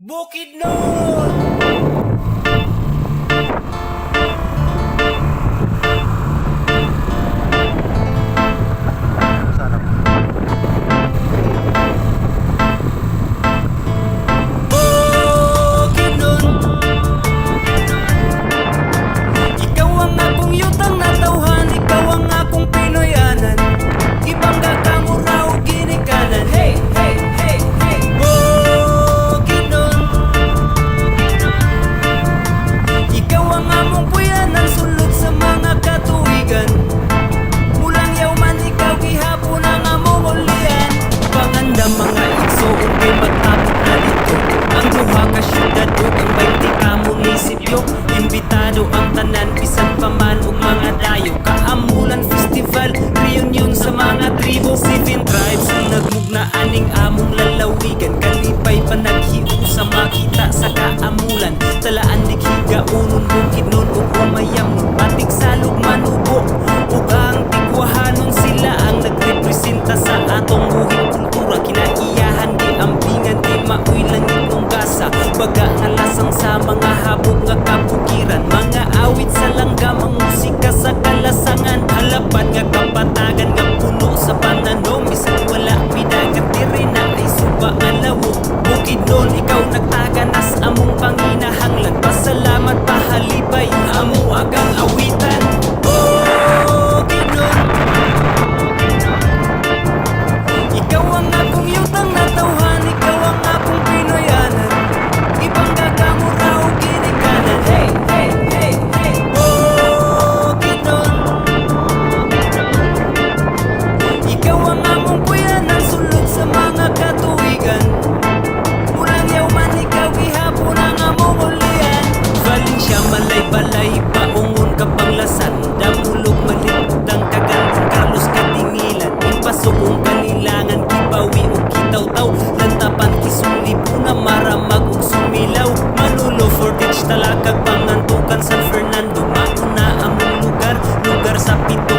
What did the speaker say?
Bukidnon! Mga igsoon kay magtapot na dito ang duha ka syudad ug ang 20 ka munisipyo. Imbitado ang tanan bisan pa man og mga dayo. Kaamulan festival, reunion sa mga tribo. 7 tribes ang nagmugna aning among lalawigan. Kalipay pa naghiu sa makita sa kaamulan. Talaan dighiga unon Bukidnon ug umayam nun batik salog manubo ug ang tigwahanon. Sila ang nagrepresenta sa atong buhing kultura. Kinaiyahan di ambingan di maoy langit ng gasa. Baga nga lasang sa mga habog nga kabukiran. Mga awit sa langgam ang musika sa kalasangan. Halapan nga kapatagan nga puno sa pananom. Bisan wala pidagat diri na ay suba nga lawog. Bukidnon ikaw nagtaganas among panginahanglan. Pasalamat pahalipay amo agang awitan. Ikaw ang akong yutang na tawhan, ikaw ang akong Pinoyanan. Ibangga ka mo raw ginikanan. Hey, hey, hey, hey. Bukidnon. Ikaw ang among kuyanan, sulod sa mga katuigan. Mulang yaw man ikaw gihapon ang among ulian. Valencia, malay balay, paungon ka panglasan. Damulog maliputang kagantong Carlos Katingilan. Impasok kanilangan kibawi o kitaw-taw. Lantapan kisuli po na maramag o sumilaw. Manulo Fortich talakag pangantukan San Fernando. Mauna among lugar sa pita